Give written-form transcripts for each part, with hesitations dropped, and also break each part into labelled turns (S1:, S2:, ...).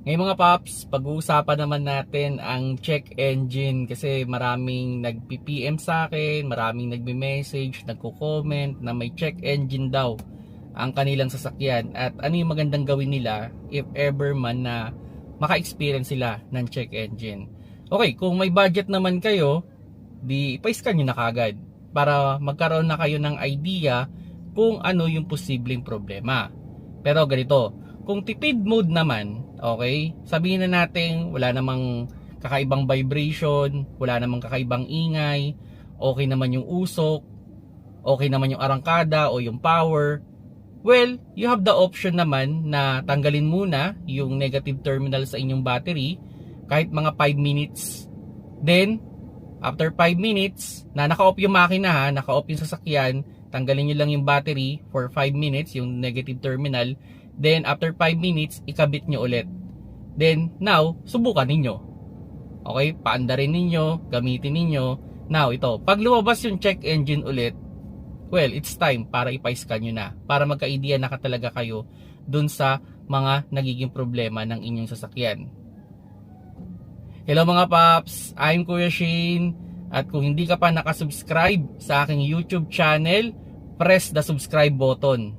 S1: Ngayon mga paps, pag-uusapan naman natin ang check engine kasi maraming nag-PM sa akin, maraming nagme-message, nagko-comment na may check engine daw ang kanilang sasakyan at ano yung magandang gawin nila if ever man na maka-experience sila ng check engine. Okay, kung may budget naman kayo, di ipa-scan nyo na kagad para magkaroon na kayo ng idea kung ano yung posibleng problema. Pero ganito, kung tipid mode naman, okay, sabihin na natin wala namang kakaibang vibration, wala namang kakaibang ingay, okay naman yung usok, okay naman yung arangkada o yung power, well, you have the option naman na tanggalin muna yung negative terminal sa inyong battery kahit mga 5 minutes. Then, after 5 minutes, na naka-off yung makina ha, naka-off yung sasakyan, tanggalin nyo lang yung battery for 5 minutes, yung negative terminal. Then, after 5 minutes, ikabit nyo ulit. Then, now, subukan ninyo. Okay, paandarin ninyo, gamitin ninyo. Now, ito, pag lumabas yung check engine ulit, well, it's time para ipa-scan nyo na. Para magka-idea na talaga kayo dun sa mga nagiging problema ng inyong sasakyan. Hello mga paps, I'm Kuya Shane. At kung hindi ka pa nakasubscribe sa aking YouTube channel, press the subscribe button.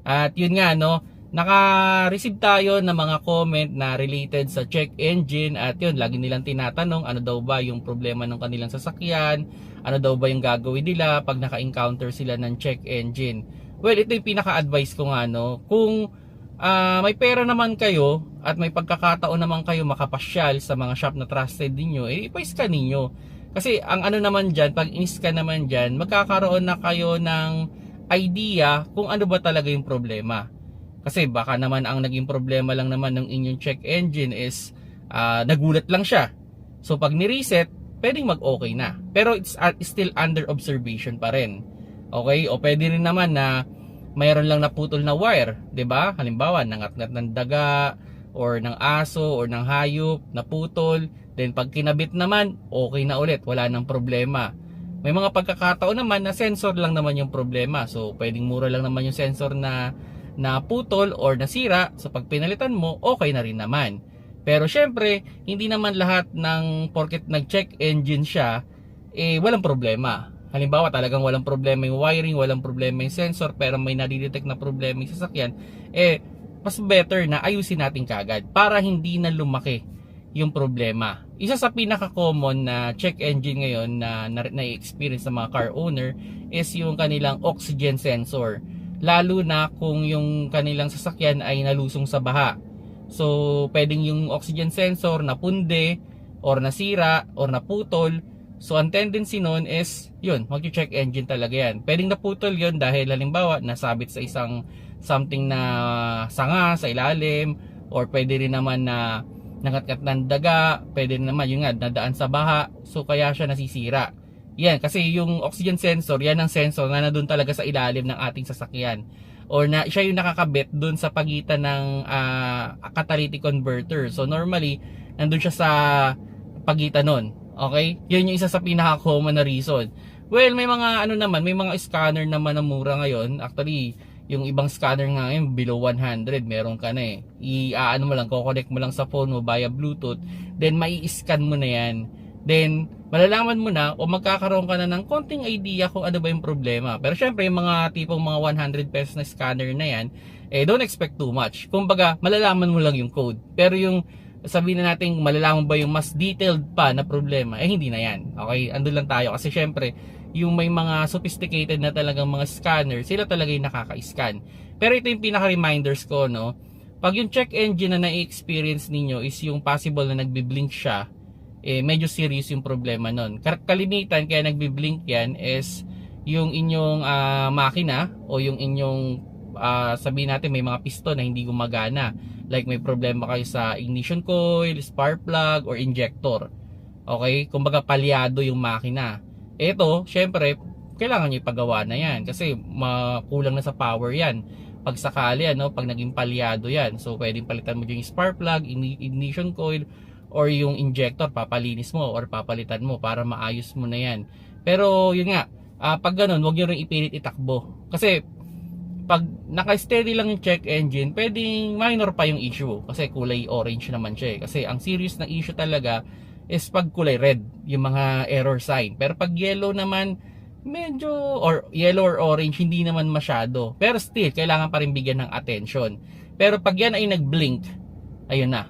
S1: At yun nga no, naka-receive tayo ng mga comment na related sa check engine at yun, lagi nilang tinatanong ano daw ba yung problema ng kanilang sasakyan, ano daw ba yung gagawin nila pag naka-encounter sila ng check engine. Well, ito yung pinaka-advice ko nga no, kung may pera naman kayo at may pagkakataon naman kayo makapasyal sa mga shop na trusted ninyo, ipa-scan ninyo. Kasi ang ano naman dyan, pag in-scan naman dyan, magkakaroon na kayo ng idea kung ano ba talaga yung problema. Kasi baka naman ang naging problema lang naman ng inyong check engine is nagulat lang siya. So pag ni-reset, pwedeng mag-okay na. Pero it's still under observation pa rin. Okay? O pwede rin naman na mayroon lang naputol na wire, 'di ba? Halimbawa, nangatngat ng daga or ng aso or ng hayop, naputol. Then pag kinabit naman, okay na ulit, wala nang problema. May mga pagkakataon naman na sensor lang naman yung problema. So, pwedeng mura lang naman yung sensor na putol or nasira. So, pag pinalitan mo, okay na rin naman. Pero syempre, hindi naman lahat ng porket nag-check engine siya, walang problema. Halimbawa, talagang walang problema yung wiring, walang problema yung sensor, pero may nadidetect na problema yung sasakyan, mas better na ayusin natin kagad para hindi na lumaki yung problema. Isa sa pinaka-common na check engine ngayon na na-experience ng mga car owner is yung kanilang oxygen sensor. Lalo na kung yung kanilang sasakyan ay nalusong sa baha. So, pwedeng yung oxygen sensor napunde or nasira or naputol. So, ang tendency nun is, yun, mag-check engine talaga yan. Pwedeng naputol yun dahil halimbawa nasabit sa isang something na sanga sa ilalim, or pwede rin naman na nangatkat ng daga, pwede naman yung nga nadaan sa baha, so kaya siya nasisira. Yan, kasi yung oxygen sensor, yan ang sensor na nandun talaga sa ilalim ng ating sasakyan, or na siya yung nakakabit dun sa pagitan ng catalytic converter. So normally nandun siya sa pagitan nun. Okay, yun yung isa sa pinaka-common na reason. Well, may mga ano naman, may mga scanner naman na mura ngayon. Actually, yung ibang scanner nga ngayon below 100 meron ka na eh. I-ano mo lang, ko-connect mo lang sa phone mo via Bluetooth, then mai-scan mo na yan. Then malalaman mo na o magkakaroon ka na ng konting idea kung ano ba yung problema. Pero syempre yung mga tipong mga 100 pesos na scanner na yan, don't expect too much. Kumbaga, malalaman mo lang yung code. Pero yung sabihin na natin malalaman ba yung mas detailed pa na problema, hindi na yan. Okay, andun lang tayo kasi syempre yung may mga sophisticated na talagang mga scanner, sila talaga yung nakaka-scan. Pero ito yung pinaka-reminders ko, no? Pag yung check engine na na-experience ninyo is yung possible na nagbi-blink siya, medyo serious yung problema nun. Kalimitan kaya nagbi-blink yan is yung inyong makina o yung inyong sabihin natin may mga piston na hindi gumagana. Like may problema kayo sa ignition coil, spark plug, or injector. Okay? Kumbaga palyado yung makina. Ito, syempre, kailangan nyo ipagawa na yan kasi makulang na sa power yan. Pag sakali, pag naging palyado yan. So, pwedeng palitan mo yung spark plug, ignition coil, or yung injector, papalinis mo or papalitan mo para maayos mo na yan. Pero, yun nga, pag ganun, huwag nyo rin ipilit itakbo. Kasi, pag naka-steady lang yung check engine, pwedeng minor pa yung issue kasi kulay orange naman siya eh. Kasi ang serious na issue talaga is pag kulay red, yung mga error sign. Pero pag yellow naman, medyo, or yellow or orange, hindi naman masyado. Pero still, kailangan pa rin bigyan ng attention. Pero pag yan ay nag-blink, ayun na,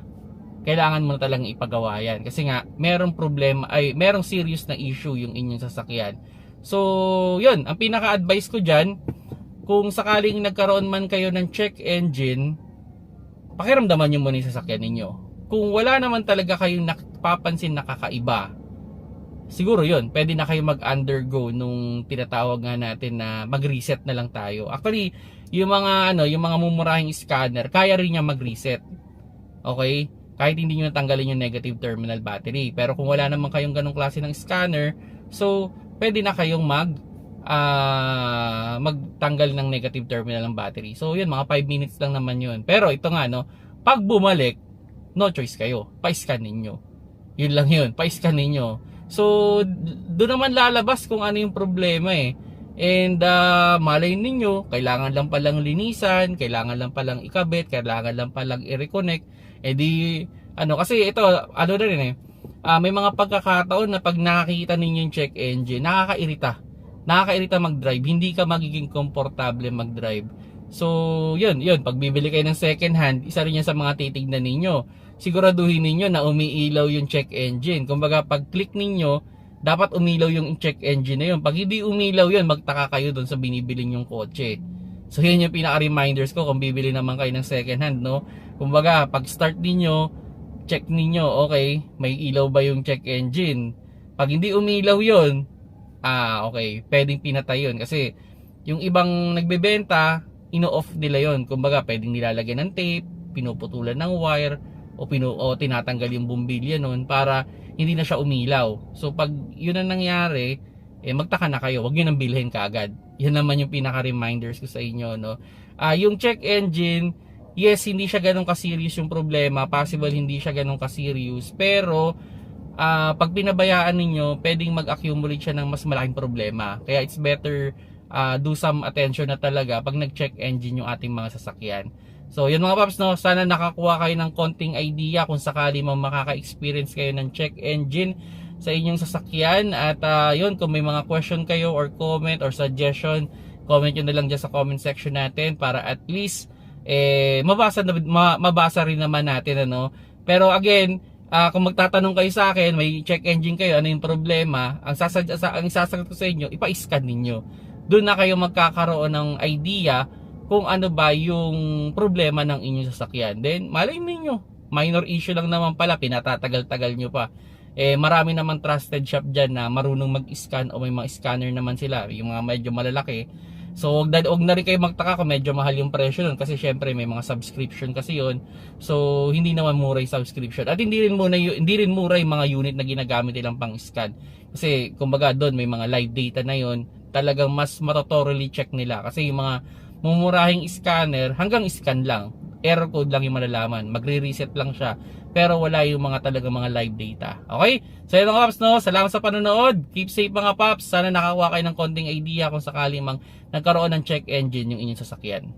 S1: kailangan mo na talagang ipagawa yan. Kasi nga, merong problema, ay merong serious na issue yung inyong sasakyan. So, yun, ang pinaka-advice ko dyan, kung sakaling nagkaroon man kayo ng check engine, pakiramdaman nyo muna yung sasakyan ninyo. Kung wala naman talaga kayong napapansin na kakaiba, siguro yun, pwede na kayo mag-undergo nung tinatawag nga natin na mag-reset na lang tayo. Actually, yung mga yung mga mumurahing scanner, kaya rin niya mag-reset. Okay? Kahit hindi niyo natanggalin yung negative terminal battery. Pero kung wala naman kayong ganong klase ng scanner, so pwede na kayong magtanggal ng negative terminal ng battery. So yun, mga 5 minutes lang naman yun. Pero ito nga pag bumalik, no choice kayo, pa-scan ninyo. Yun lang yun, pa-scan ninyo. So doon naman lalabas kung ano yung problema eh. And malay ninyo, kailangan lang palang linisan, kailangan lang palang ikabit, kailangan lang palang i-reconnect. Eh di, kasi ito, na rin eh, may mga pagkakataon na pag nakakita ninyo yung check engine, nakakairita mag-drive, hindi ka magiging komportable mag-drive. So yun, pag bibili kayo ng second hand, isa rin yan sa mga titignan ninyo. Siguraduhin ninyo na umiilaw yung check engine. Kumbaga pag click ninyo, dapat umilaw yung check engine na yun. Pag hindi umilaw yun, magtaka kayo doon sa binibiling yung kotse. So yun yung pinaka-reminders ko kung bibili naman kayo ng second hand, Kumbaga pag start ninyo, check ninyo, okay, may ilaw ba yung check engine? Pag hindi umilaw yun, okay, pwedeng pinatay yun. Kasi yung ibang nagbebenta, ino-off nila yun. Kumbaga pwedeng nilalagyan ng tape, pinuputulan ng wire, o tinatanggal yung bumbilya nun para hindi na siya umilaw. So pag yun ang nangyari, magtaka na kayo, huwag nyo nang bilhin kaagad. Yan naman yung pinaka-reminders ko sa inyo, yung check engine, yes, hindi siya ganun ka-serious yung problema, possible hindi siya ganun ka-serious, pero pag pinabayaan ninyo, pwedeng mag-accumulate siya ng mas malaking problema. Kaya it's better do some attention na talaga pag nag-check engine yung ating mga sasakyan. So yun mga paps, sana nakakuha kayo ng konting idea kung sakali mo makaka-experience kayo ng check engine sa inyong sasakyan. At yun, kung may mga question kayo or comment or suggestion, comment nyo na lang dyan sa comment section natin para at least mabasa rin naman natin. Pero again, kung magtatanong kayo sa akin, may check engine kayo, ano yung problema, ang sasagot ko sa inyo, ipa-scan ninyo. Doon na kayo magkakaroon ng idea kung ano ba yung problema ng inyong sasakyan. Then malay ninyo, minor issue lang naman pala, pinatatagal-tagal nyo pa. Marami naman trusted shop dyan na marunong mag-scan, o may mga scanner naman sila, yung mga medyo malalaki. So huwag na rin kayo magtaka kung medyo mahal yung presyo nun, kasi syempre may mga subscription kasi yun. So hindi naman mura yung subscription, at hindi rin mura yung mga unit na ginagamit nilang pang scan. Kasi kumbaga doon may mga live data na yun, talagang mas thoroughly check nila. Kasi yung mga mumurahing scanner, hanggang scan lang, error code lang yung malalaman, magre-reset lang siya, pero wala yung mga talagang mga live data. Okay? So yun mga paps, salamat sa panonood, keep safe mga paps, sana nakakuha kayo ng konting idea kung sakali mang nagkaroon ng check engine yung inyong sasakyan.